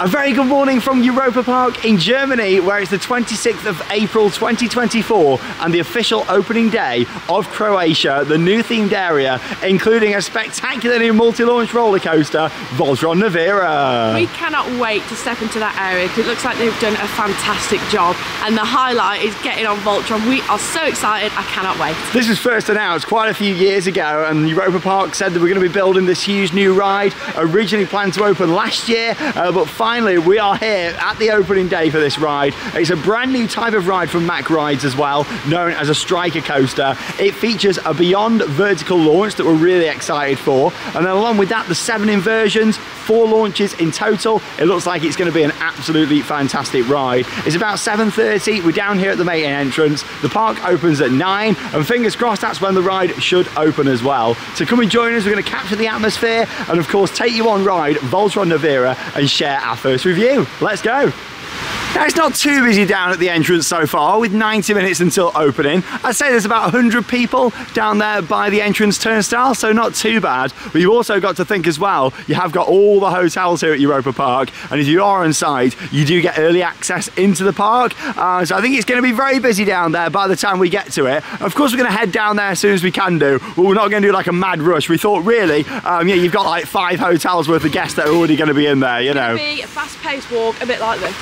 A very good morning from Europa Park in Germany, where it's the 26th of April 2024 and the official opening day of Croatia, the new themed area, including a spectacular new multi-launch roller coaster, Voltron Nevera. We cannot wait to step into that area because it looks like they've done a fantastic job, and the highlight is getting on Voltron. We are so excited, I cannot wait. This was first announced quite a few years ago, and Europa Park said that we're going to be building this huge new ride, originally planned to open last year, but finally we are here at the opening day for this ride. It's a brand new type of ride from Mack Rides as well, known as a striker coaster. It features a beyond vertical launch that we're really excited for, and then along with that the 7 inversions, 4 launches in total. It looks like it's going to be an absolutely fantastic ride. It's about 7:30, we're down here at the main entrance. The park opens at 9, and fingers crossed that's when the ride should open as well. So come and join us, we're going to capture the atmosphere and of course take you on ride Voltron Nevera and share our first review. Let's go! Now, it's not too busy down at the entrance so far, with 90 minutes until opening. I'd say there's about 100 people down there by the entrance turnstile, so not too bad. But you've also got to think as well, you have got all the hotels here at Europa Park, and if you are on site, you do get early access into the park. So I think it's going to be very busy down there by the time we get to it. Of course, we're going to head down there as soon as we can do, but we're not going to do like a mad rush. We thought really, yeah, you've got like 5 hotels worth of guests that are already going to be in there, you know. It's going to be a fast-paced walk, a bit like this.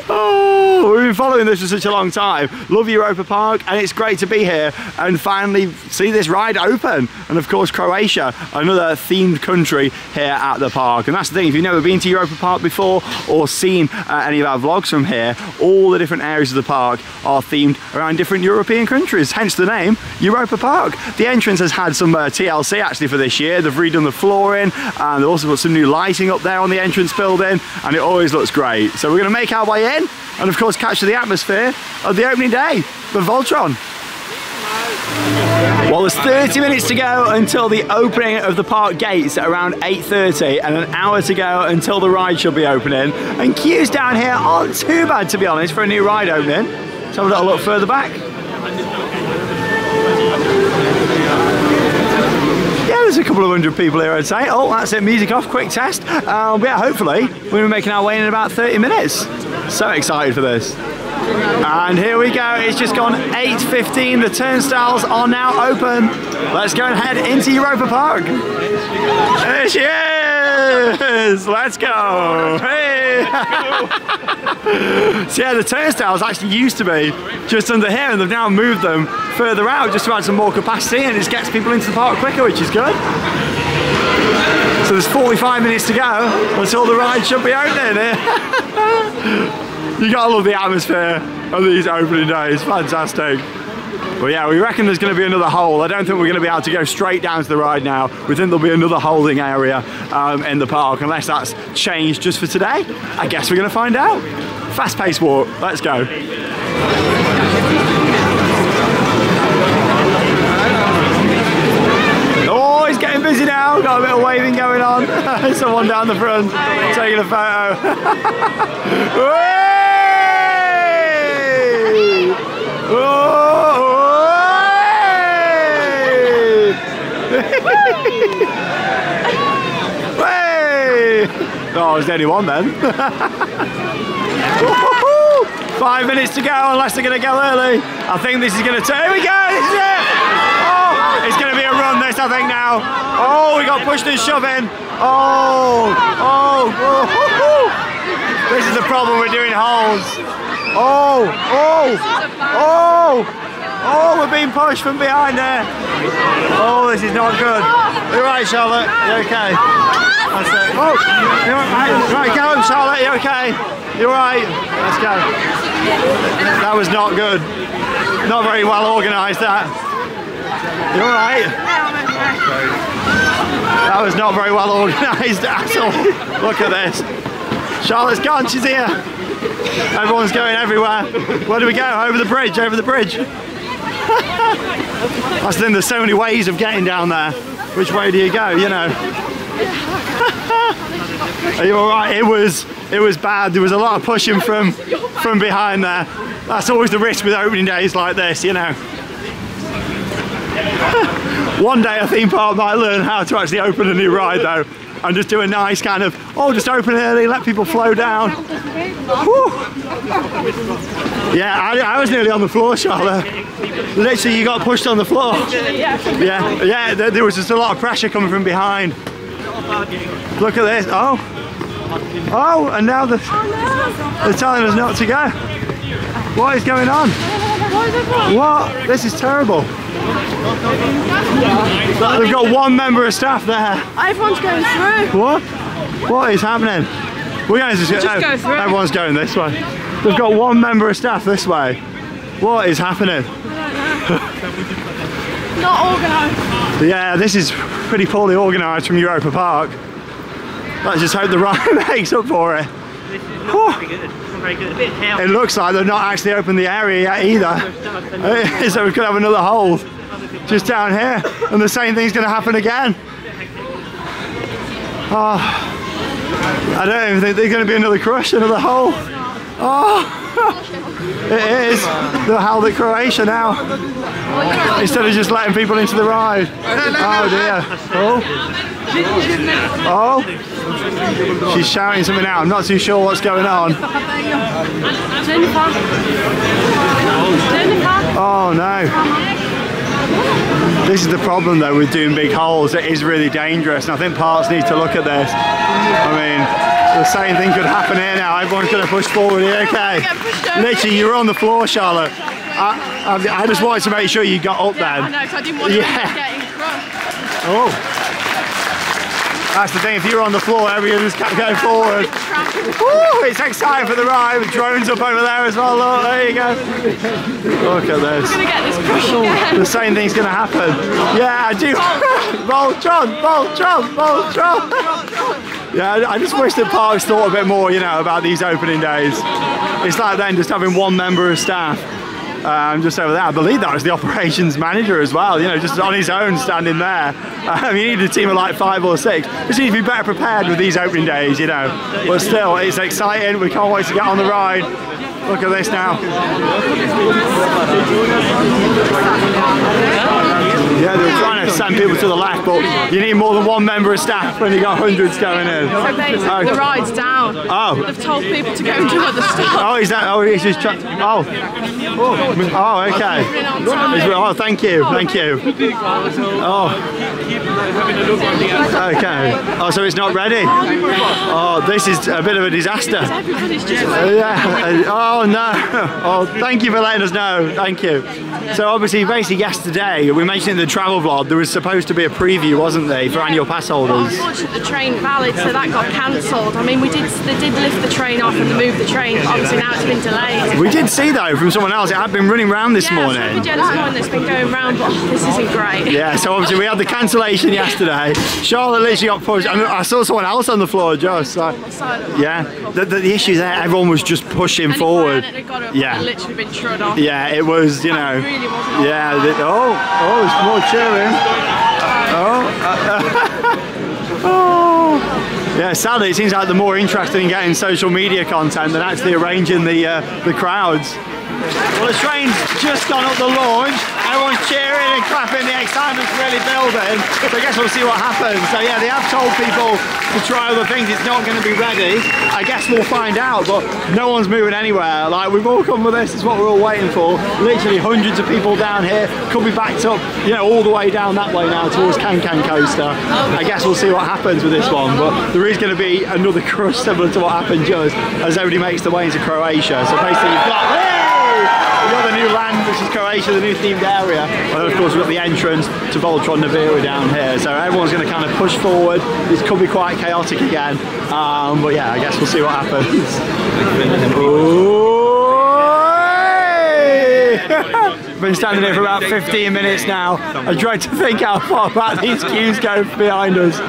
Oh, we've been following this for such a long time. Love Europa Park, and it's great to be here and finally see this ride open. And of course Croatia, another themed country here at the park. And that's the thing, if you've never been to Europa Park before or seen any of our vlogs from here, all the different areas of the park are themed around different European countries, hence the name Europa Park. The entrance has had some TLC actually for this year. They've redone the flooring, and they've also got some new lighting up there on the entrance building, and it always looks great. So we're going to make our way in and of course capture the atmosphere of the opening day for Voltron. Well, there's 30 minutes to go until the opening of the park gates at around 8:30, and an hour to go until the ride should be opening. And queues down here aren't too bad, to be honest, for a new ride opening. Let's have a little look further back. There's a couple of 100 people here, I'd say. Oh, that's it, music off, quick test. Yeah, hopefully we'll be making our way in about 30 minutes. So excited for this. And here we go, it's just gone 8:15, the turnstiles are now open. Let's go and head into Europa Park. There she is! Let's go! Hey! So yeah, the turnstiles actually used to be just under here, and they've now moved them further out just to add some more capacity, and it just gets people into the park quicker, which is good. So there's 45 minutes to go until the ride should be opening. You gotta love the atmosphere of these opening days, fantastic. Well, yeah, we reckon there's going to be another hole. I don't think we're going to be able to go straight down to the ride now. We think there'll be another holding area in the park, unless that's changed just for today. I guess we're going to find out. Fast-paced walk, let's go. Oh, it's getting busy now. Got a bit of waving going on. Someone down the front taking a photo. Oh, there's only one then. 5 minutes to go, unless they're going to go early. I think this is going to turn. Here we go, this is it. Oh, it's going to be a run this, I think now. Oh, we got pushed and shoving. Oh. This is the problem with doing holes. Oh, we're being pushed from behind there. Oh, this is not good. You're right, Charlotte. You okay? That's it. Oh, you're right. Go, Charlotte. You okay? You're right. Let's go. That was not good. Not very well organised, that. You're right. That was not very well organised at all. Look at this. Charlotte's gone. She's here. Everyone's going everywhere. Where do we go? Over the bridge. Over the bridge. That's the thing, there's so many ways of getting down there. Which way do you go, you know? Are you alright? It was bad. There was a lot of pushing from behind there. That's always the risk with opening days like this, you know. One day a theme park might learn how to actually open a new ride though. and just do a nice kind of, oh, just open early, let people flow down. Whew. Yeah, I was nearly on the floor, Charlotte. Literally, you got pushed on the floor. Yeah, there was just a lot of pressure coming from behind. Look at this. Oh, and now they're telling us not to go. What is going on? What? This is terrible. They've got one member of staff there. Everyone's going through. What? What is happening? We're going to just go through. Everyone's going this way. They've got one member of staff this way. What is happening? Not organised. Yeah, this is pretty poorly organised from Europa Park. Let's just hope the ride makes up for it. This is not very good. It's not very good. A bit of chaos. It looks like they've not actually opened the area yet either. So we could have another hold just down here, and the same thing's going to happen again. Oh, I don't even think there's going to be another crush, another hole. Oh, it is. They'll hold at Croatia now, instead of just letting people into the ride. Oh dear. Oh, she's shouting something out. I'm not too sure what's going on. Oh no. This is the problem though with doing big holes. It is really dangerous, and I think parks need to look at this. I mean, the same thing could happen here now. Everyone's going to push forward here. Okay. Literally, you were on the floor, Charlotte. I just wanted to make sure you got up then. I know, because I didn't want to get crushed. Oh. That's the thing, if you're on the floor, everyone just kept going forward. Woo, it's exciting for the ride, with drones up over there as well. Look, there you go. Look at this. We're going to get this crush again. The same thing's going to happen. Yeah, I do. Voltron, Voltron, Voltron. Yeah, I just wish that parks thought a bit more, you know, about these opening days. It's like then just having one member of staff. Just over there. I believe that was the operations manager as well, you know, just on his own standing there. You need a team of like 5 or 6. Just need to be better prepared with these opening days, you know. But still, it's exciting. We can't wait to get on the ride. Look at this now. Yeah, they were trying to send people to the left, but you need more than one member of staff when you got hundreds going in. So basically, the ride's down. Oh. They've told people to go and do other stuff. Oh, is that? Oh, he's just trying. Oh. Oh, okay. Oh, thank you, thank you. Oh. Okay. Oh, so it's not ready. Oh, this is a bit of a disaster. Everybody's just Yeah. Oh no. Oh, thank you for letting us know. Thank you. So obviously, basically yesterday, we mentioned in the travel vlog, there was supposed to be a preview, wasn't there, for annual pass holders? Unfortunately, the train valid, so that got cancelled. I mean, they did lift the train off and move the train, but obviously now it's been delayed. We did see though from someone else, it had been running around this morning. Yeah, so this morning that's been going round, but this isn't great. Yeah, so obviously we had the cancellation yesterday. Charlotte literally got pushed. I mean, I saw someone else on the floor just. Yeah, the issue there, everyone was just pushing forward. Yeah, literally been trod off. Yeah, it was, you know. Really wasn't. Yeah. It's more cheering. Oh. Yeah, sadly it seems like they're more interested in getting social media content than actually arranging the crowds. Well, the train's just gone up the launch. Everyone's cheering and clapping. The excitement's really building. So I guess we'll see what happens. So yeah, they have told people to try other things. It's not going to be ready. I guess we'll find out, but no one's moving anywhere. Like, we've all come with this. It's what we're all waiting for. Literally hundreds of people down here. Could be backed up, you know, all the way down that way now towards Can Coaster. I guess we'll see what happens with this one, but there is going to be another crush similar to what happened just as everybody makes their way into Croatia. So basically you've got the new land, which is Croatia, the new themed area, and then of course we've got the entrance to Voltron Nevera down here, so everyone's going to kind of push forward. This could be quite chaotic again, but yeah, I guess we'll see what happens. Been standing here for about 15 minutes now. I tried to think how far back these queues go behind us.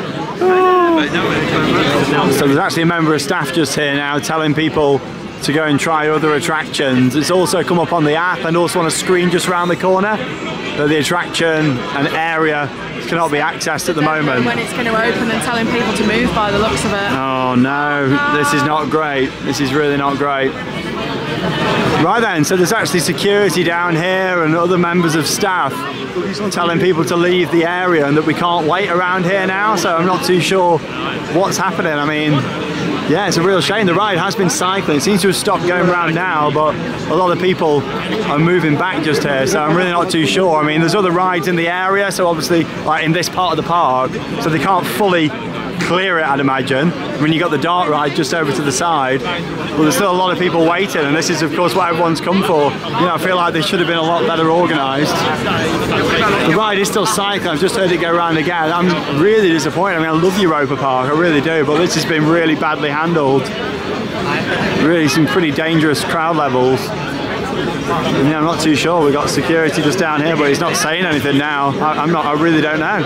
So there's actually a member of staff just here now telling people to go and try other attractions. It's also come up on the app and also on a screen just around the corner that the attraction and area cannot be accessed at the moment. When it's going to open and telling people to move by the looks of it. Oh no, this is not great. This is really not great. Right then, so there's actually security down here and other members of staff telling people to leave the area and that we can't wait around here now, so I'm not too sure what's happening. I mean, yeah, it's a real shame. The ride has been cycling. It seems to have stopped going around now, but a lot of people are moving back just here, so I'm really not too sure. I mean, there's other rides in the area, so obviously, like in this part of the park, so they can't fully clear it, I'd imagine. When you got the dark ride just over to the side, well, there's still a lot of people waiting, and this is of course what everyone's come for. You know, I feel like they should have been a lot better organised. The ride is still cycling. I've just heard it go around again. I'm really disappointed. I mean, I love Europa Park, I really do, but this has been really badly handled. Really some pretty dangerous crowd levels. Yeah, I'm not too sure. We've got security just down here, but he's not saying anything now. I really don't know.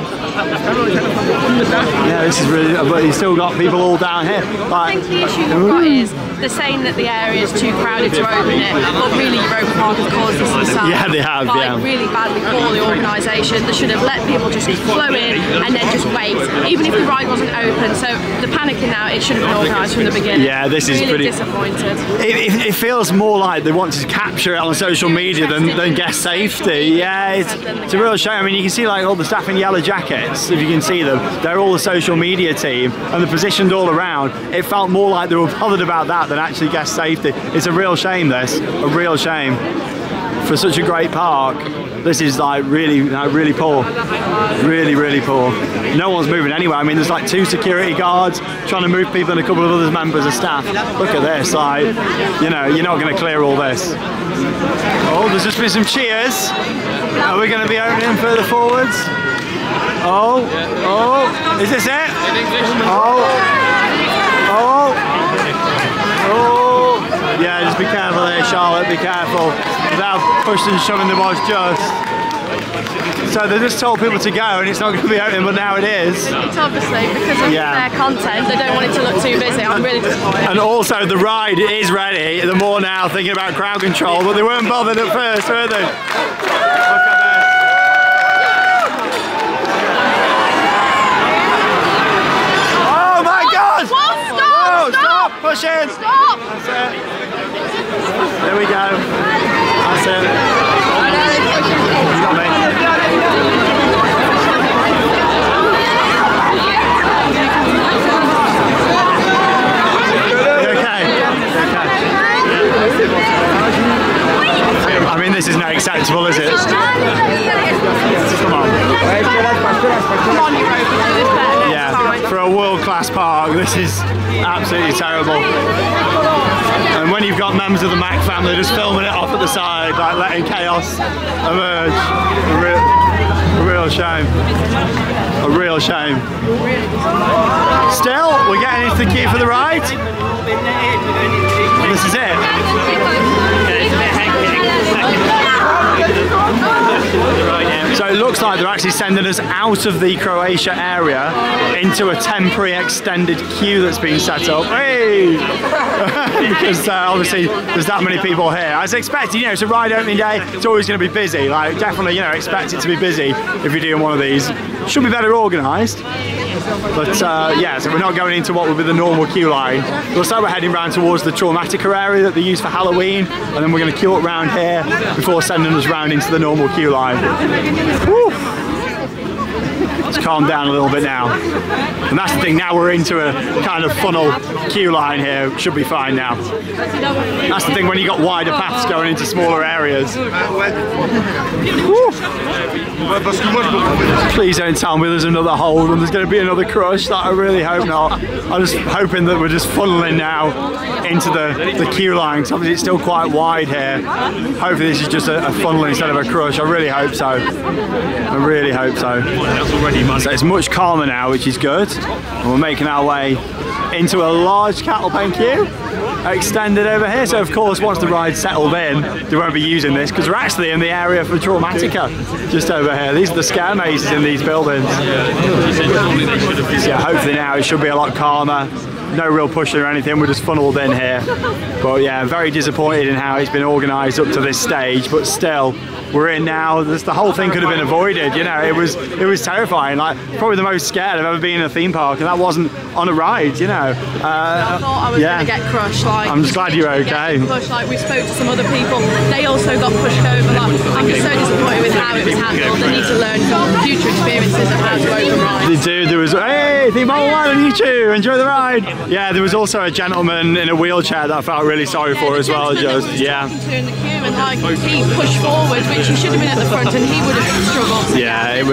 Yeah, this is really, but he's still got people all down here. Like, I think the issue we've got is they're saying that the area is too crowded to open it, but really Europa Park has caused this themselves. Yeah, they have, by yeah. really badly for the organisation. They should have let people just flow in and then just wait, even if the ride wasn't open. So the panicking now, it should have been organised from the beginning. Yeah, this is really pretty disappointed. It feels more like they want to capture it on social media than guest safety. Yeah, it's a real shame. I mean, you can see like all the staff in yellow jackets, if you can see them, they're all the social media team and they're positioned all around. It felt more like they were bothered about that than actually guest safety. It's a real shame, this, a real shame. For such a great park, this is like really poor. Really poor. No one's moving anywhere. I mean, there's like 2 security guards trying to move people and a couple of other members of staff. Look at this, like, you know, you're not going to clear all this. Oh, there's just been some cheers. Are we going to be opening further forwards? Oh, is this it? Yeah, just be careful there, Charlotte, be careful. Without pushing and shoving the was just. So they just told people to go and it's not going to be open, but now it is. It's obviously because of their content, they don't want it to look too busy. I'm really disappointed. And also the ride is ready. They're more now thinking about crowd control, but they weren't bothered at first, were they? Look at this. Oh my God! Whoa, stop! Push in! Stop! That's it. There we go. That's it. You got me. I mean, this is not acceptable, is it? Come on. Come on, Europa, do this better next time. For a world-class park, this is absolutely terrible. And when you've got members of the Mac family just filming it off at the side, like letting chaos emerge, a real shame. A real shame. Still, we're getting into the queue for the ride. This is it. So it looks like they're actually sending us out of the Croatia area into a temporary extended queue that's been set up. Hey! Because obviously there's that many people here. As expected, you know, it's a ride opening day, it's always going to be busy. Like, definitely, you know, expect it to be busy if you're doing one of these. Should be better organised. But yeah, so we're not going into what would be the normal queue line. Looks like we're heading round towards the Traumatica area that they use for Halloween, and then we're going to queue up round here before sending us round into the normal queue line. Woo. Let's calm down a little bit now. And that's the thing, now we're into a kind of funnel queue line here. Should be fine now. That's the thing when you got wider paths going into smaller areas. Woo. Please don't tell me there's another hold and there's going to be another crush. That I really hope not. I'm just hoping that we're just funneling now into the queue line, because obviously it's still quite wide here. Hopefully this is just a funnel instead of a crush. I really hope so. I really hope so. So it's much calmer now, which is good. And we're making our way into a large cattle pen queue extended over here. So of course once the ride's settled in, they won't be using this because we're actually in the area for Traumatica just over here. These are the scare mazes in these buildings. So yeah, hopefully now it should be a lot calmer. no real pushing or anything, we're just funneled in here. But yeah, very disappointed in how it's been organised up to this stage, but still, we're in now. The whole thing could have been avoided, you know. It was terrifying. Like, probably the most scared I've ever been in a theme park, and that wasn't on a ride, you know. I thought I was going to get crushed. Like, I'm just glad you're okay. Pushed, like, we spoke to some other people, they also got pushed over. Like, I'm just so disappointed with how it was handled. They need to learn from future experiences of how to open rides. They do. There was, hey, Theme Park Online on YouTube, enjoy the ride. Yeah, there was also a gentleman in a wheelchair that I felt really sorry for as well. Just in the queue, and like he pushed forward, which he should have been at the front, and he would have struggled. Yeah, it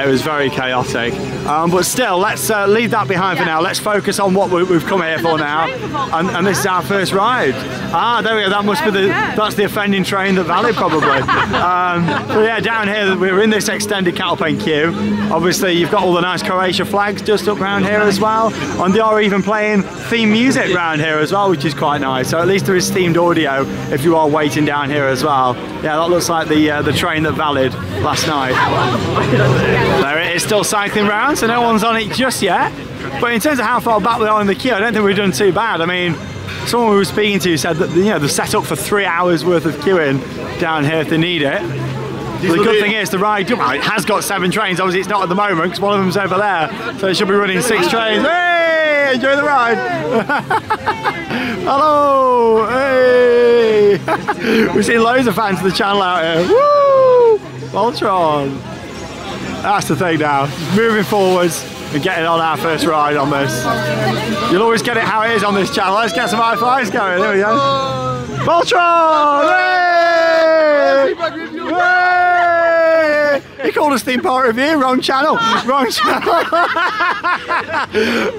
was very chaotic. But still, let's leave that behind for now. Let's focus on what we've come here for now, and this is our first ride. Ah, there we go. That must be that's the offending train that Valid probably. But yeah, down here we're in this extended cattle pen queue. Obviously, you've got all the nice Croatia flags just up around here as well, and they are even playing theme music around here as well, which is quite nice. So at least there is themed audio if you are waiting down here as well. Yeah, that looks like the train that Valid last night. There it is, still cycling round, so no one's on it just yet. But in terms of how far back we are in the queue, I don't think we've done too bad. I mean, someone we were speaking to said that, you know, they're set up for 3 hours worth of queuing down here if they need it. The good thing is the ride, well, it has got 7 trains. Obviously it's not at the moment because one of them's over there, so it should be running 6 trains. Hey, enjoy the ride. Hello, hey. We've seen loads of fans of the channel out here. Woo, Voltron. That's the thing now, moving forwards and getting on our first ride on this. You'll always get it how it is on this channel. Let's get some high fives going. There we go. Voltron! Hey! Hey! He called us Theme Park Review, wrong channel. Wrong channel.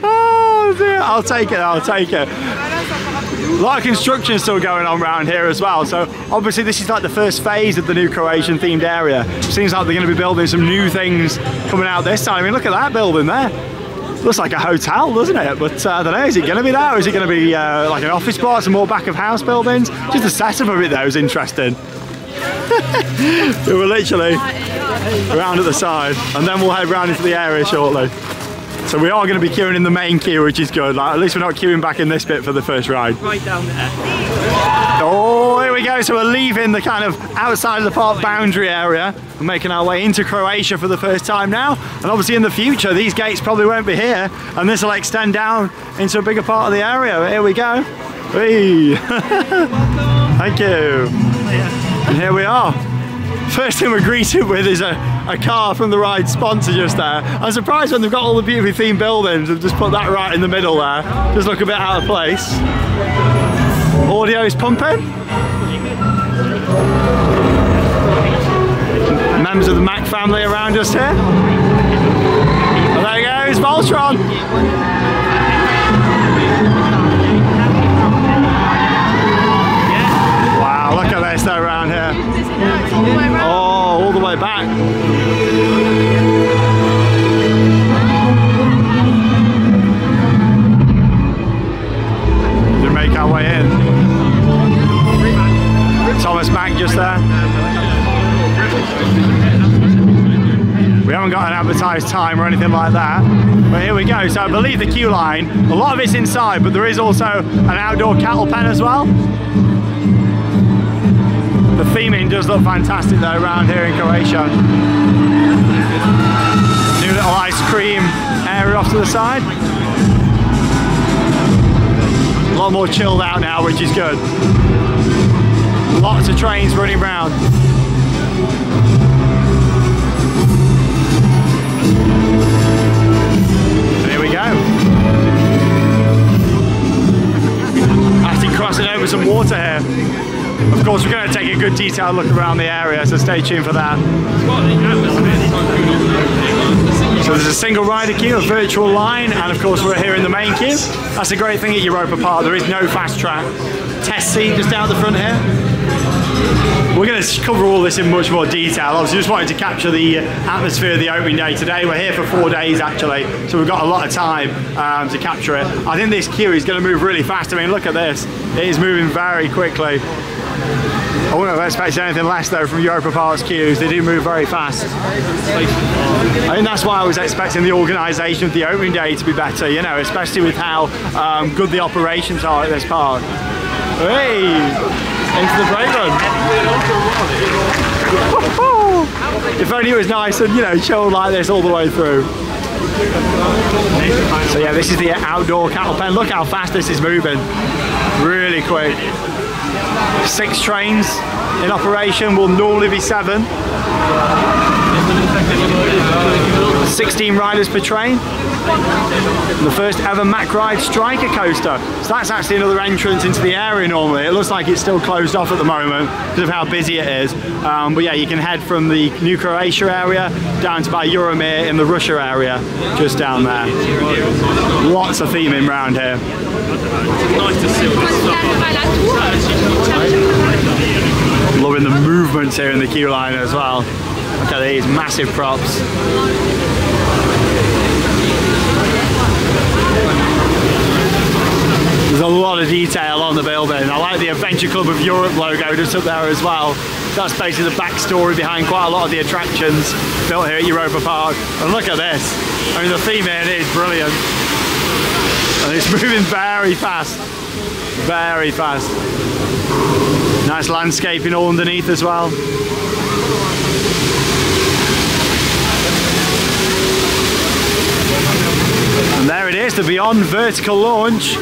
Oh dear, I'll take it, I'll take it. A lot of construction still going on around here as well, so obviously this is like the first phase of the new Croatian themed area. Seems like they're going to be building some new things coming out this time. I mean, look at that building there. Looks like a hotel, doesn't it? But I don't know, is it going to be that, or is it going to be like an office block, some more back of house buildings? Just the setup of it though is interesting. We were literally around at the side, and then we'll head round into the area shortly. So we are going to be queuing in the main queue, which is good. Like, at least we're not queuing back in this bit for the first ride. Right down there. Oh, here we go. So we're leaving the kind of outside of the park boundary area and making our way into Croatia for the first time now. And obviously in the future, these gates probably won't be here, and this will extend down into a bigger part of the area. But here we go. Hey. Thank you. And here we are. First thing we're greeted with is a car from the ride sponsor just there. I'm surprised when they've got all the beautifully themed buildings, they've just put that right in the middle there. Just look a bit out of place. Audio is pumping. Members of the Mac family around us here. And there goes Voltron. Wow, look at this though around here. Oh, all the way back. To make our way in. Thomas Mack just there. We haven't got an advertised time or anything like that, but here we go. So I believe the queue line, a lot of it's inside, but there is also an outdoor cattle pen as well. The theming does look fantastic though around here in Croatia. New little ice cream area off to the side. A lot more chilled out now, which is good. Lots of trains running round. Here we go. Actually crossing over some water here. Of course, we're going to take a good detailed look around the area, so stay tuned for that. So there's a single rider queue, a virtual line, and of course we're here in the main queue. That's a great thing at Europa Park, there is no fast track. Test seat just down the front here. We're going to cover all this in much more detail. Obviously just wanted to capture the atmosphere of the opening day today. We're here for 4 days actually, so we've got a lot of time to capture it. I think this queue is going to move really fast. I mean, look at this. It is moving very quickly. wouldn't have expected anything less though from Europa Park's queues. They do move very fast. I think that's why I was expecting the organisation of the opening day to be better, you know, especially with how good the operations are at this park. Hey! Into the brake run. If only it was nice and, you know, chilled like this all the way through. So yeah, this is the outdoor cattle pen. Look how fast this is moving. Really quick. 6 trains in operation, will normally be 7. 16 riders per train. The first ever Mack Ride Striker coaster. So that's actually another entrance into the area normally. It looks like it's still closed off at the moment because of how busy it is. But yeah, you can head from the New Croatia area down to by Euromir in the Russia area, just down there. Lots of theming around here. Loving the movements here in the queue line as well. Look at these massive props. There's a lot of detail on the building. I like the Adventure Club of Europe logo just up there as well. That's basically the backstory behind quite a lot of the attractions built here at Europa Park. And look at this. I mean, the theme here is brilliant. And it's moving very fast. Very fast. Nice landscaping all underneath as well. And there it is, the Beyond Vertical launch.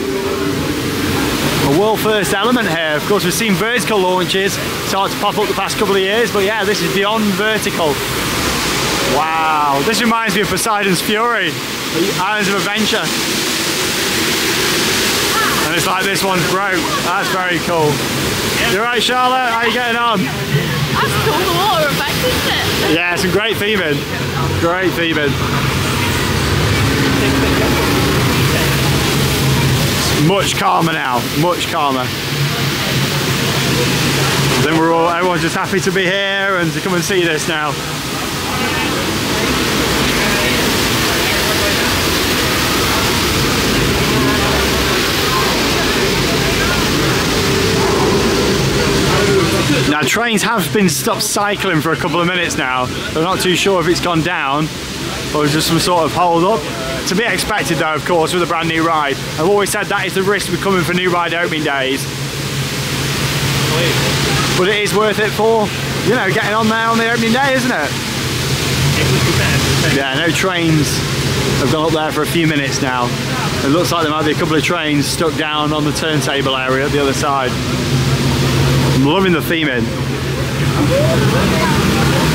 A world first element here. Of course, we've seen vertical launches start to pop up the past couple of years, but yeah, this is Beyond Vertical. Wow, this reminds me of Poseidon's Fury, the Islands of Adventure. And it's like this one's broke. That's very cool. You alright, Charlotte? How are you getting on? That's cool, the water effect, isn't it? Yeah, some great theming. Great theming. Much calmer now, much calmer. I think everyone's just happy to be here and to come and see this now. Now trains have been stopped cycling for a couple of minutes now. They're not too sure if it's gone down or just some sort of hold up. To be expected though, of course, with a brand new ride. I've always said that is the risk with coming for new ride opening days. But it is worth it for, you know, getting on there on the opening day, isn't it? Yeah, no trains have gone up there for a few minutes now. It looks like there might be a couple of trains stuck down on the turntable area at the other side. I'm loving the theming.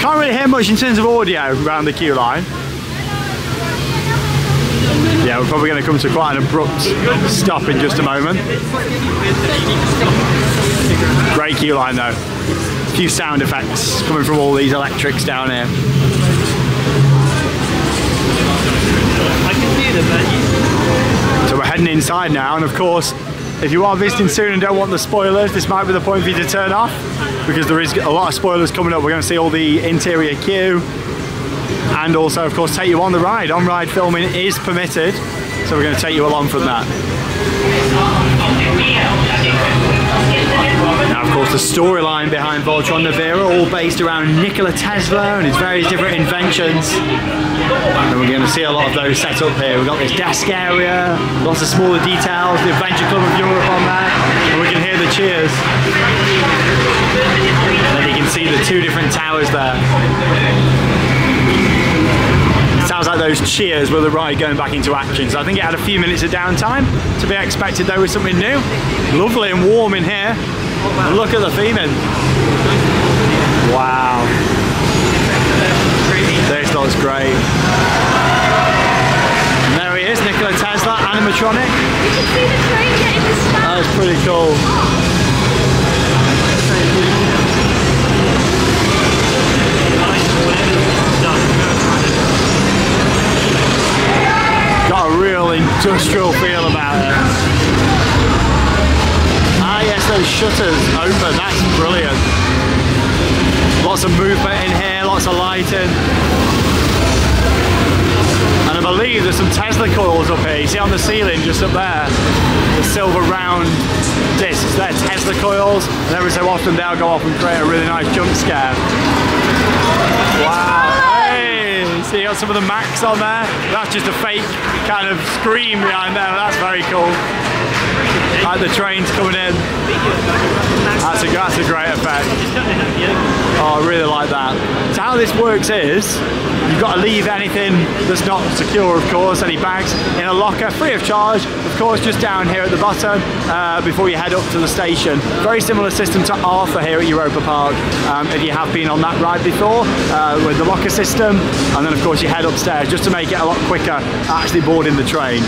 Can't really hear much in terms of audio around the queue line. Yeah, we're probably going to come to quite an abrupt stop in just a moment. Great queue line though. A few sound effects coming from all these electrics down here. So we're heading inside now, and of course, if you are visiting soon and don't want the spoilers, this might be the point for you to turn off, because there is a lot of spoilers coming up. We're going to see all the interior queue, and also of course take you on the ride. On-ride filming is permitted, so we're going to take you along from that. Now of course the storyline behind Voltron Nevera, all based around Nikola Tesla and his various different inventions, and we're going to see a lot of those set up here. We've got this desk area, lots of smaller details, the Adventure Club of Europe on there, and we can hear the cheers. And then you can see the 2 different towers there. Sounds like those cheers were the ride going back into action. So I think it had a few minutes of downtime. To be expected though with something new. Lovely and warm in here. And look at the theming. Wow. This looks great. And there he is, Nikola Tesla, animatronic. You can see the train getting the start. That was pretty cool. Got a real industrial feel about it. Ah yes, those shutters open, that's brilliant. Lots of movement in here, lots of lighting. And believe there's some Tesla coils up here. You see on the ceiling, just up there, the silver round discs. They're Tesla coils, and every so often they'll go off and create a really nice jump scare. Wow. Hey, see, you got some of the Macs on there. That's just a fake kind of scream behind there. That's very cool. Like the trains coming in. That's a great effect. Oh, I really like that. So how this works is, you've got to leave anything that's not secure, of course, any bags, in a locker, free of charge, of course, just down here at the bottom, before you head up to the station. Very similar system to Arthur here at Europa Park, if you have been on that ride before, with the locker system, and then of course you head upstairs, just to make it a lot quicker actually boarding the train.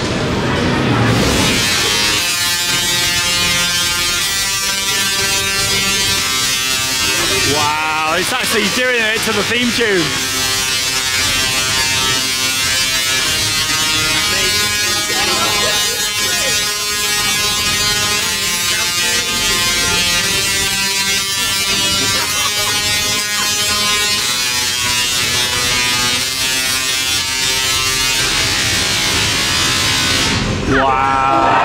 Wow, it's actually doing it to the theme tune. Wow.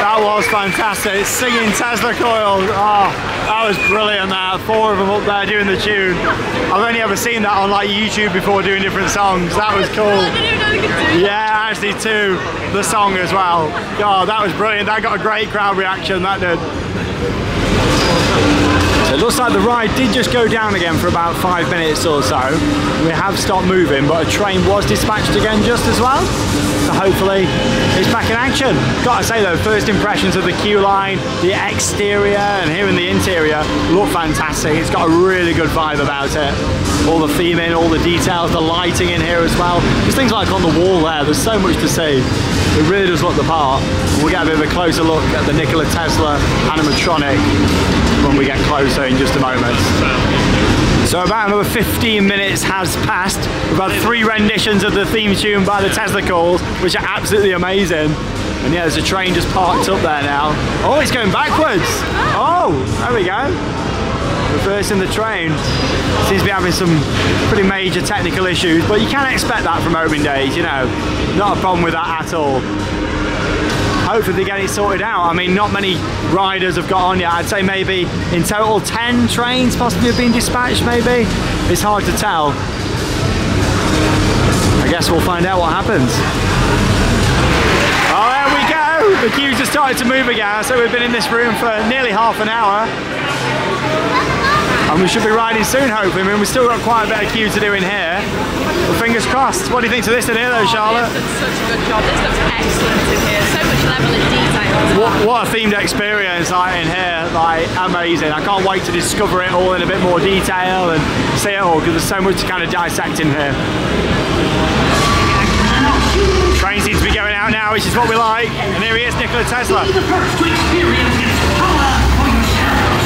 That was fantastic. Singing Tesla coils. Oh, that was brilliant, that. 4 of them up there doing the tune. I've only ever seen that on like YouTube before doing different songs. That was cool. I didn't even know they could do that. Yeah, actually too. The song as well. God, that was brilliant. That got a great crowd reaction, that did. So it looks like the ride did just go down again for about 5 minutes or so. We have stopped moving, but a train was dispatched again just as well. So hopefully it's back in action. Gotta say though, first impressions of the queue line, the exterior and here in the interior look fantastic. It's got a really good vibe about it. All the theming, all the details, the lighting in here as well. Just things like on the wall there's so much to see. It really does look the part. We'll get a bit of a closer look at the Nikola Tesla animatronic when we get closer in just a moment. So about another 15 minutes has passed. We've had 3 renditions of the theme tune by the Tesla calls, which are absolutely amazing. And yeah, there's a train just parked up there now. Oh, it's going backwards. Oh, there we go. Reversing the train. Seems to be having some pretty major technical issues, but you can expect that from opening days, you know. Not a problem with that at all. Hopefully they get it sorted out. I mean, not many riders have got on yet. I'd say maybe in total 10 trains possibly have been dispatched, maybe. It's hard to tell. I guess we'll find out what happens. Oh, there we go. The queues have started to move again. So we've been in this room for nearly half an hour. And we should be riding soon, hopefully. I mean, we've still got quite a bit of queue to do in here. Well, fingers crossed. What do you think to this in here, though, Charlotte? You've done such a good job. This looks excellent in here. So much level of detail. What a themed experience in here. Like, amazing. I can't wait to discover it all in a bit more detail and see it all, because there's so much to kind of dissect in here. Train seems to be going out now, which is what we like. And here he is, Nikola Tesla. Be the first to experience its power for yourself.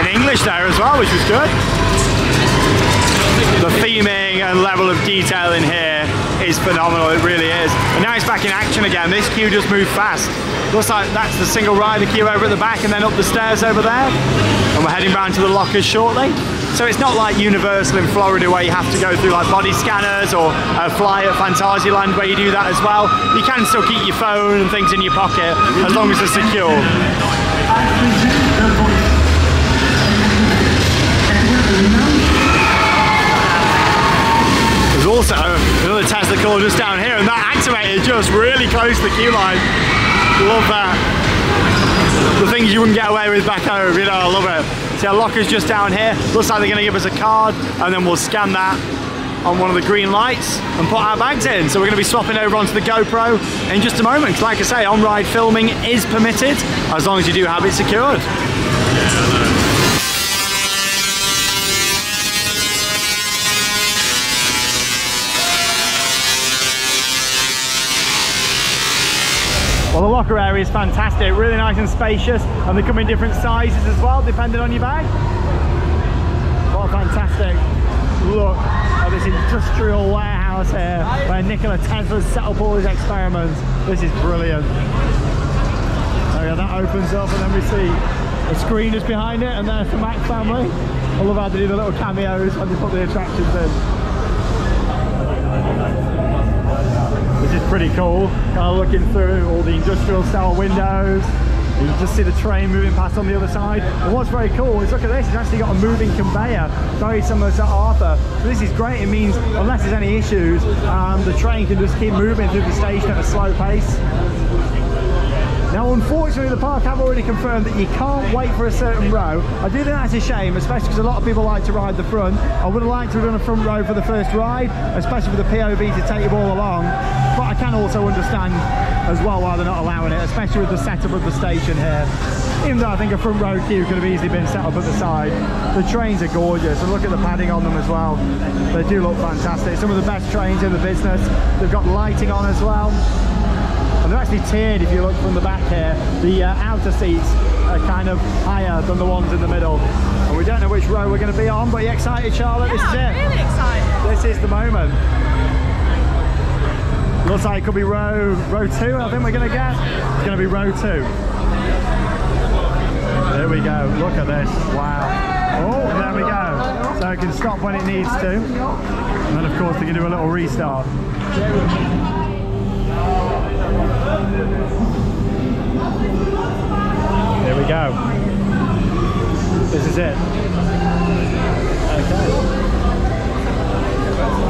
English there as well, which was good. The theming and level of detail in here is phenomenal, it really is. And now it's back in action again. This queue just moved fast. Looks like that's the single rider queue over at the back and then up the stairs over there. And we're heading round to the lockers shortly. So it's not like Universal in Florida where you have to go through like body scanners or fly at Fantasyland where you do that as well. You can still keep your phone and things in your pocket as long as they're secure. There's also another Tesla call just down here, and that activated just really close to the queue line. Love that. The things you wouldn't get away with back home, you know, I love it. See, our locker's just down here. Looks like they're going to give us a card, and then we'll scan that on one of the green lights and put our bags in. So we're going to be swapping over onto the GoPro in just a moment. Because like I say, on-ride filming is permitted, as long as you do have it secured. Well, the locker area is fantastic, really nice and spacious, and they come in different sizes as well, depending on your bag. What a fantastic look at this industrial warehouse here, where Nikola Tesla's set up all his experiments. This is brilliant. So yeah, that opens up, and then we see a screen just behind it, and there's the Mac family. I love how they do the little cameos when they put the attractions in. Which is pretty cool. Kind of looking through all the industrial style windows. You can just see the train moving past on the other side. And what's very cool is, look at this, it's actually got a moving conveyor, very similar to Arthur. So this is great. It means unless there's any issues, the train can just keep moving through the station at a slow pace. Now, unfortunately, the park have already confirmed that you can't wait for a certain row. I do think that's a shame, especially because a lot of people like to ride the front. I would have liked to have done a front row for the first ride, especially for the POV to take you all along. But I can also understand as well why they're not allowing it, especially with the setup of the station here. Even though I think a front row queue could have easily been set up at the side. The trains are gorgeous, and look at the padding on them as well. They do look fantastic. Some of the best trains in the business. They've got lighting on as well. And they're actually tiered if you look from the back here. The outer seats are kind of higher than the ones in the middle. And we don't know which row we're going to be on, but are you excited, Charlotte? Yeah, this is it. I'm really excited. This is the moment. Looks like it could be row 2, I think we're going to get. It's going to be row 2. There we go. Look at this. Wow. Oh, there we go. So it can stop when it needs to. And then, of course, they can do a little restart. Here we go. This is it. Okay.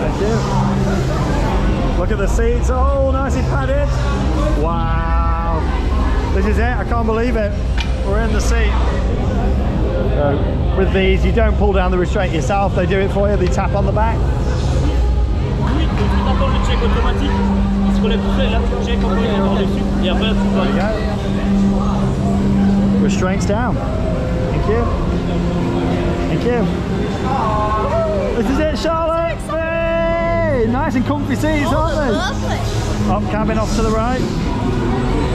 Thank you. Look at the seats. Oh, nicely padded. Wow. This is it. I can't believe it. We're in the seat. So, with these, you don't pull down the restraint yourself. They do it for you. They tap on the back. Restraints down. Thank you. Thank you. This is it, Charlotte. Hey! Nice and comfy seats, aren't they? Lovely. Up cabin off to the right.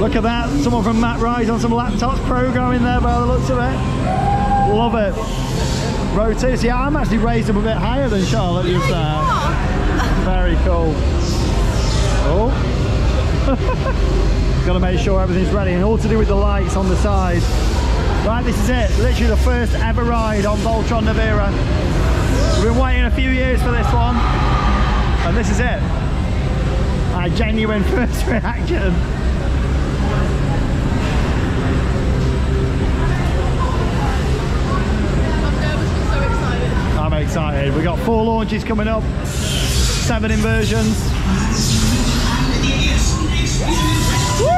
Look at that. Someone from Matt Rides on some laptops programming there by the looks of it. Love it. Row 2. See, I'm actually raised up a bit higher than Charlotte just there. Very cool. Oh. Got to make sure everything's ready, and all to do with the lights on the side. Right, this is it. Literally the first ever ride on Voltron Nevera. We've been waiting a few years for this one, and this is it. My genuine first reaction. I'm excited. We've got 4 launches coming up, 7 inversions. Woo!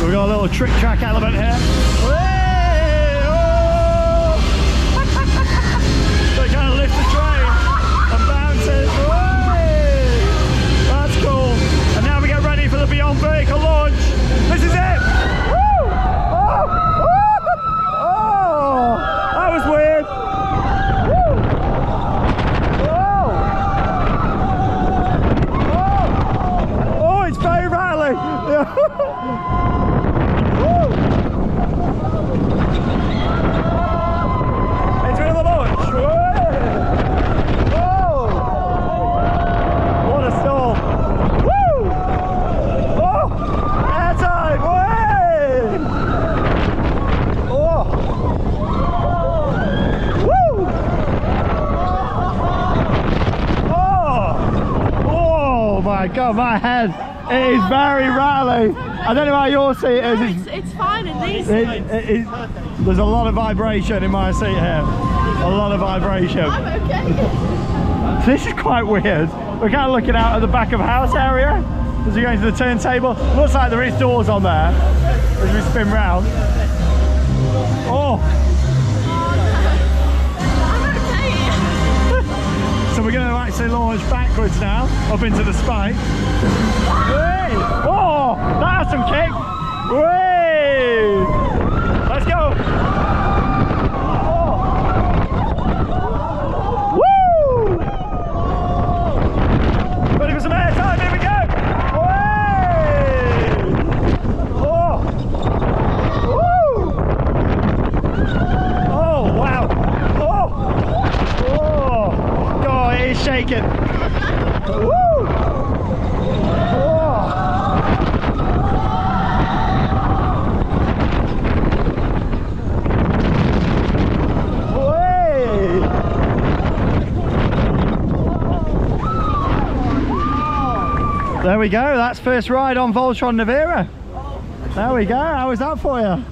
We've got a little trick track element here. Hey! Oh! So kind of lift the train and bounce it. Hey! That's cool. And now we get ready for the Beyond Vehicle launch. This is it! Woo! Oh! Oh! That was weird. Woo! Oh! Oh, it's very rattly. Into another launch. Oh! What a storm. Woo! Oh! Airtime! Way! Oh! Woo! Oh! Oh my God, my head. It is very rattly. I don't know how your seat is. No, it's fine in these There's a lot of vibration in my seat here. A lot of vibration. I'm okay. This is quite weird. We're kind of looking out at the back of house area as we go into the turntable. Looks like there is doors on there as we spin round. Oh! I'm okay. So we're going to actually launch backwards now, up into the spike. Hey! Oh! That has some kick! Hey! Let's go! Oh! Woo! Ready for some air time? Here we go! Hey! Oh! Woo! Oh, wow! Oh! Oh! God, it is shaking! Woo! we go. That's first ride on Voltron Nevera. There we go. How was that for you?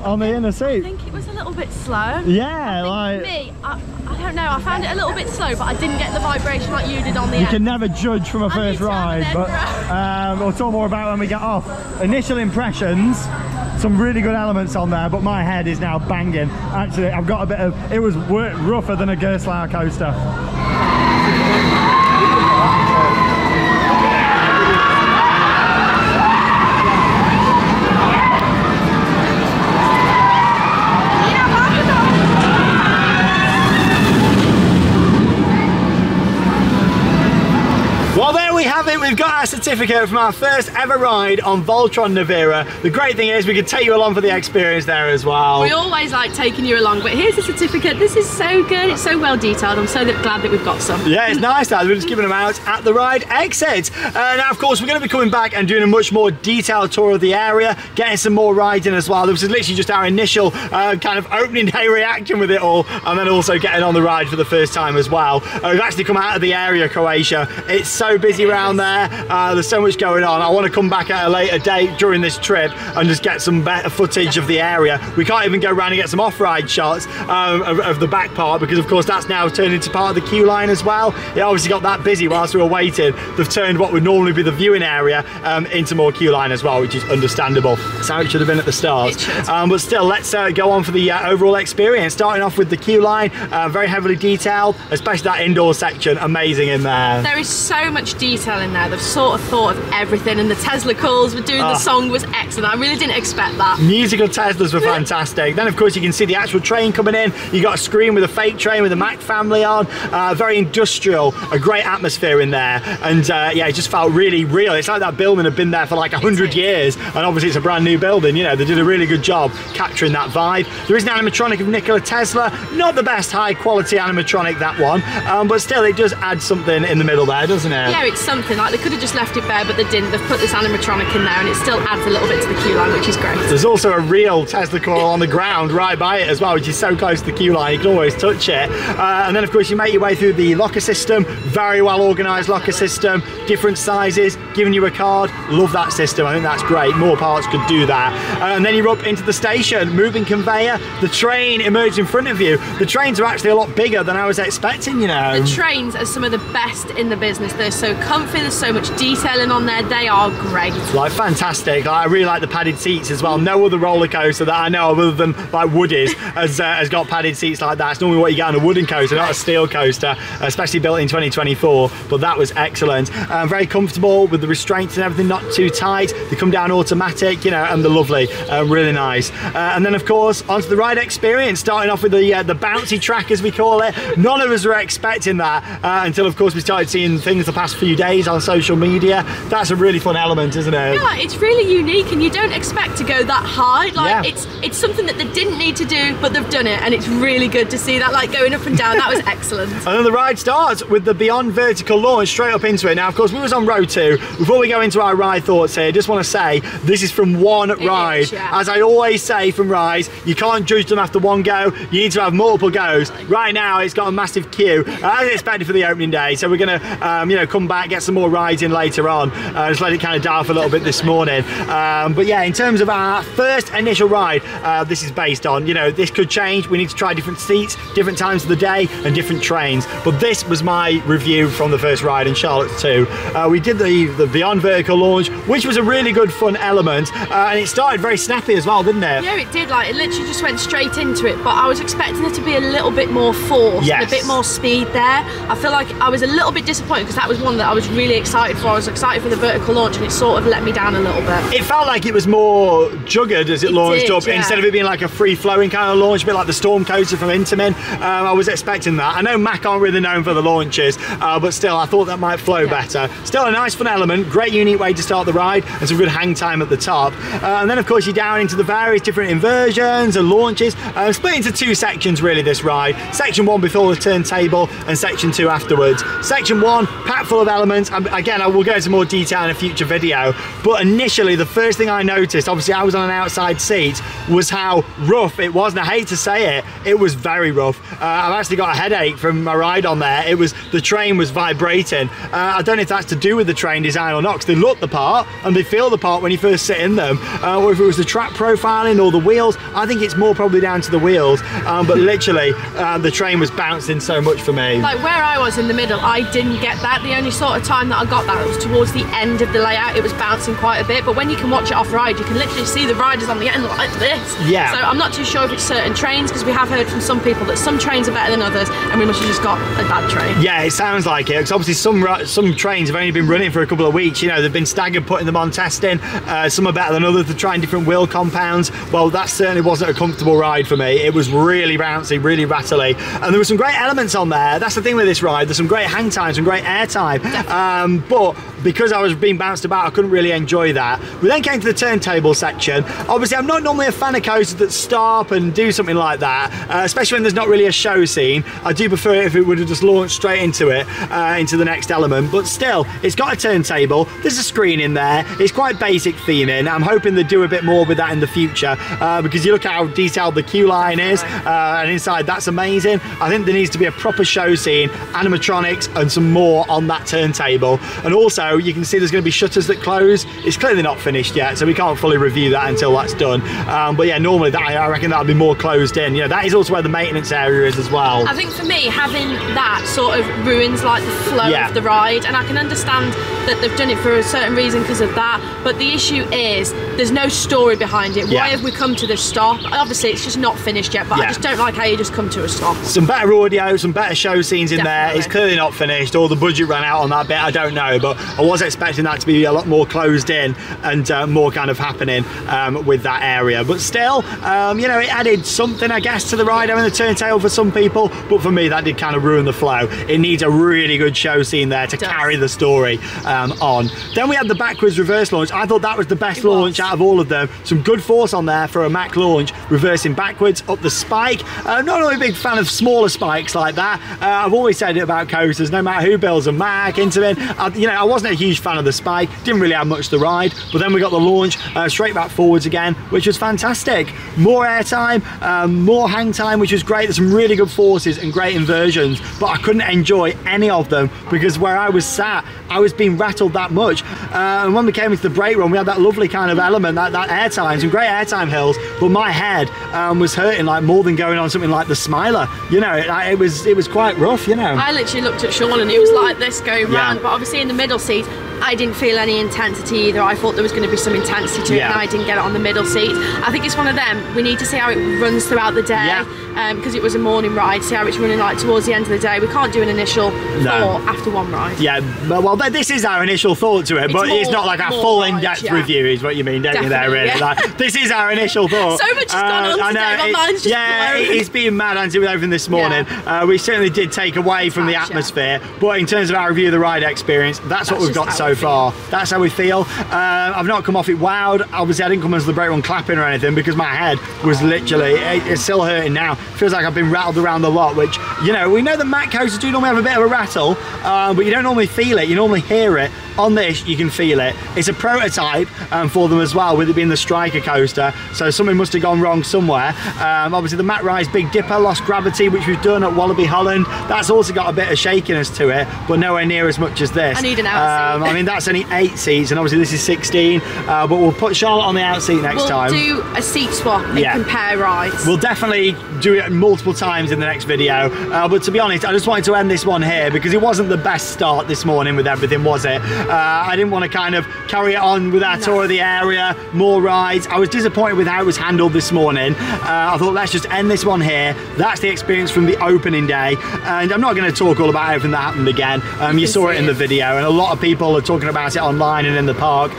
On the inner seat? I think it was a little bit slow. Yeah, like... For me, I don't know, I found it a little bit slow, but I didn't get the vibration like you did on the end. You can never judge from a first ride, but we'll talk more about it when we get off. Initial impressions, some really good elements on there, but my head is now banging. Actually, I've got a bit of, it was rougher than a Gerstlauer coaster. Well, there we have it. We've got our certificate from our first ever ride on Voltron Nevera. The great thing is we could take you along for the experience there as well. We always like taking you along, but here's a certificate. This is so good. It's so well detailed. I'm so glad that we've got some. Yeah, it's nice that we're just giving them out at the ride exit. Now, of course, we're going to be coming back and doing a much more detailed tour of the area, getting some more rides in as well. This is literally just our initial kind of opening day reaction with it all, and then also getting on the ride for the first time as well. We've actually come out of the area, Croatia. It's so busy around there. There's so much going on. I want to come back at a later date during this trip and just get some better footage of the area. We can't even go around and get some off-ride shots of the back part, because of course that's now turned into part of the queue line as well. It obviously got that busy whilst we were waiting. They've turned what would normally be the viewing area into more queue line as well, which is understandable. That's how it should have been at the start. But still, let's go on for the overall experience. Starting off with the queue line, very heavily detailed, especially that indoor section, amazing in there. There is so much detail in there. They've sort of thought of everything, and the Tesla calls were doing the song was excellent. I really didn't expect that. Musical Teslas were fantastic. Then of course you can see the actual train coming in. You got a screen with a fake train with the Mac family on. Very industrial, a great atmosphere in there, and yeah, it just felt really real. It's like that building had been there for like 100 years, and obviously it's a brand new building. You know, they did a really good job capturing that vibe. There is an animatronic of Nikola Tesla, not the best high quality animatronic, that one, but still it does add something in the middle there, doesn't it? Yeah, it's something. Like, they could have just left it bare, but they didn't. They've put this animatronic in there, and it still adds a little bit to the queue line, which is great. There's also a real Tesla coil on the ground right by it as well, which is so close to the queue line you can always touch it. And then of course you make your way through the locker system, very well organised locker system, different sizes, giving you a card. Love that system. I think that's great. More parts could do that. And then you're up into the station, moving conveyor, the train emerged in front of you. The trains are actually a lot bigger than I was expecting, you know. The trains are some of the best in the business. They're so comfy, there's so much detailing on there. They are great. Like, fantastic. I really like the padded seats as well. No other roller coaster that I know of other than like Woody's has got padded seats like that. It's normally what you get on a wooden coaster, not a steel coaster, especially built in 2024, but that was excellent. Very comfortable with the restraints and everything, not too tight. They come down automatic, you know, and they're lovely, really nice. And then of course onto the ride experience, starting off with the bouncy track, as we call it. None of us were expecting that until of course we started seeing things the past few days on social media. That's a really fun element, isn't it? Yeah, it's really unique, and you don't expect to go that high. Like, it's something that they didn't need to do, but they've done it, and it's really good to see that, like, going up and down. That was excellent. And then the ride starts with the Beyond vertical launch straight up into it. Now of course we was on row 2. Before we go into our ride thoughts here, I just want to say this is from one ride. As I always say from rides, you can't judge them after one go. You need to have multiple goes. Right now it's got a massive queue, as expected for the opening day, so we're going to you know, come back, get some more rides in later on. Just let it kind of die off a little bit this morning. But yeah, in terms of our first initial ride, this is based on, you know, this could change. We need to try different seats, different times of the day, and different trains. But this was my review from the first ride, and Charlotte's too. We did the Beyond vertical launch, which was a really good fun element, and it started very snappy as well, didn't it? Yeah, it did. Like, it literally just went straight into it, but I was expecting there to be a little bit more force, and a bit more speed there. I feel like I was a little bit disappointed, because that was one that I was really excited for. I was excited for the vertical launch, and it sort of let me down a little bit. It felt like it was more jugged as it launched up, instead of it being like a free-flowing kind of launch, a bit like the Storm Coaster from Intamin. I was expecting that. I know Mac aren't really known for the launches, but still I thought that might flow better. Still a nice fun element, great unique way to start the ride, and some good hang time at the top. And then of course you're down into the various different inversions and launches, split into 2 sections really, this ride. Section 1 before the turntable, and section 2 afterwards. Section 1 packed full of elements. I again, I will go into more detail in a future video, but initially the first thing I noticed, obviously I was on an outside seat, was how rough it was. And I hate to say it was very rough. I've actually got a headache from my ride on there. The train was vibrating. I don't know if that's to do with the train design or not, because they look the part and they feel the part when you first sit in them, or if it was the track profiling or the wheels. I think it's more probably down to the wheels, but literally the train was bouncing so much for me. Like where I was in the middle, I didn't get that. The only sort of time that I got that was towards the end of the layout. It was bouncing quite a bit, but when you can watch it off ride, you can literally see the riders on the end like this. Yeah. So I'm not too sure if it's certain trains, because we have heard from some people that some trains are better than others, and we must have just got a bad train. Yeah, it sounds like it, because obviously some trains have only been running for a couple of weeks. You know, they've been staggered putting them on testing. Some are better than others. They're trying different wheel compounds. Well, that certainly wasn't a comfortable ride for me. It was really bouncy, really rattly, and there were some great elements on there. That's the thing with this ride. There's some great hang times, some great air time, but because I was being bounced about, I couldn't really enjoy that. We then came to the turntable section. Obviously, I'm not normally a fan of coasters that stop and do something like that, especially when there's not really a show scene. I do prefer it if it would have just launched straight into it, into the next element, but still, it's got a turntable. There's a screen in there. It's quite basic theming. I'm hoping they do a bit more with that in the future, because you look at how detailed the queue line is, and inside, that's amazing. I think there needs to be a proper show scene, animatronics, and some more on that turntable. And also, you can see there's going to be shutters that close. It's clearly not finished yet, so we can't fully review that until that's done. But yeah, normally I reckon that'll be more closed in. You know, that is also where the maintenance area is as well. I think for me, having that sort of ruins like the flow of the ride, and I can understand that they've done it for a certain reason because of that, but the issue is there's no story behind it. Why have we come to this stop? Obviously it's just not finished yet, but I just don't like how you just come to a stop. Some better audio, some better show scenes in there. It's clearly not finished, or the budget ran out on that bit, I don't know, but I was expecting that to be a lot more closed in and more kind of happening with that area. But still, you know, it added something, I guess, to the ride, having the turntable for some people, but for me that did kind of ruin the flow. It needs a really good show scene there to carry the story on. Then we had the backwards reverse launch. I thought that was the best launch out of all of them. Some good force on there for a Mack launch, reversing backwards up the spike. Not really a big fan of smaller spikes like that. I've always said it about coasters, no matter who builds a Mack, Intermin, you know, I wasn't a huge fan of the spike, didn't really have much to ride, but then we got the launch straight back forwards again, which was fantastic. More air time, more hang time, which was great. There's some really good forces and great inversions, but I couldn't enjoy any of them because where I was sat, I was being rattled that much. And when we came into the brake run, we had that lovely kind of element, that air time, some great air time hills, but my head was hurting like more than going on something like the Smiler. You know, it was quite rough, you know. I literally looked at Sean and he was like this going round, but obviously in the middle seat, I didn't feel any intensity either. I thought there was going to be some intensity to it, and I didn't get it on the middle seat. I think it's one of them. We need to see how it runs throughout the day, because it was a morning ride, see how it's running like towards the end of the day. We can't do an initial thought after one ride. Yeah, well, this is our initial thought to it, but it's not like our full in-depth review is what you mean, don't you there, really? Like, this is our initial thought. So much has gone on today, my mind's just blown. It's been mad until with everything this morning. We certainly did take away from the atmosphere, but in terms of our review of the ride experience, that's what we've got so far. That's how we feel. I've not come off it wowed. Obviously I didn't come into the brake run clapping or anything because my head was literally, it's still hurting now. Feels like I've been rattled around a lot, which, you know, we know the Mack coasters do normally have a bit of a rattle, but you don't normally feel it, you normally hear it. On this, you can feel it. It's a prototype for them as well, with it being the Striker coaster, so something must have gone wrong somewhere. Obviously the Mack Rise Big Dipper lost gravity, which we've done at Wallaby Holland. That's also got a bit of shakiness to it, but nowhere near as much as this. I need an out seat. I mean, that's only 8 seats, and obviously this is 16, but we'll put Charlotte on the out seat next time. We'll do a seat swap and compare rides. We'll definitely do it multiple times in the next video, but to be honest, I just wanted to end this one here because it wasn't the best start this morning with everything, was it? I didn't want to kind of carry it on with our tour of the area, more rides. I was disappointed with how it was handled this morning. I thought, let's just end this one here. That's the experience from the opening day, and I'm not going to talk all about everything that happened again. You saw it in the video, and a lot of people are talking about it online and in the park,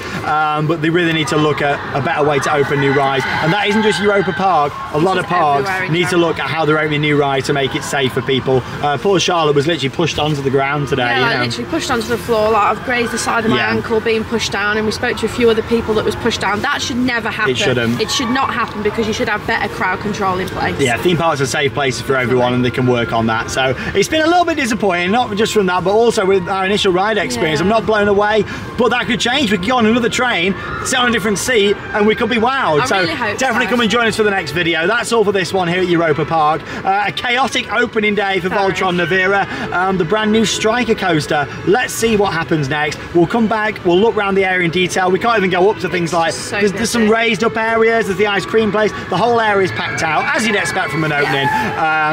but they really need to look at a better way to open new rides, and that isn't just Europa Park. A lot of parks need to look at how they're opening new rides to make it safe for people. Poor Charlotte was literally pushed onto the ground today. Yeah, literally pushed onto the floor. Like, I've grazed the side of my ankle being pushed down, and we spoke to a few other people that was pushed down. That should never happen. It shouldn't. It should not happen, because you should have better crowd control in place. Yeah, theme parks are safe places for everyone, and they can work on that. So it's been a little bit disappointing, not just from that, but also with our initial ride experience. I'm not blown away, but that could change. We could go on another train, sit on a different seat, and we could be wowed. I really hope definitely come and join us for the next video. That's all for this one here at Europa Park. A chaotic opening day for Voltron Nevera, the brand new Striker coaster. Let's see what happens next. We'll come back, we'll look around the area in detail. We can't even go up to things like, there's some raised up areas, there's the ice cream place. The whole area is packed out, as you'd expect from an opening.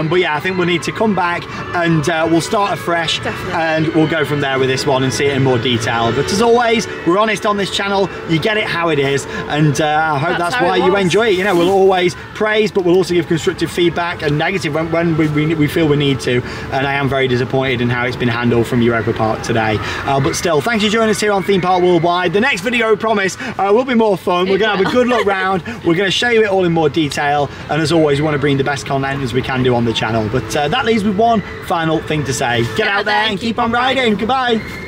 But yeah, I think we'll need to come back and we'll start afresh. Definitely. And we'll go from there with this one and see it in more detail. But as always, we're honest on this channel. You get it how it is, and I hope that's why you enjoy it. You know, we'll always praise, but we'll also give constructive feedback and negative when we feel we need to. And I am very disappointed in how it's been handled from Europa Park today. But still, thanks for joining us here on Theme Park Worldwide. The next video, we promise, will be more fun. We're going to have a good look round. We're going to show you it all in more detail. And as always, we want to bring the best content as we can do on the channel. But that leaves with one final thing to say. Get out there and keep on riding. Goodbye.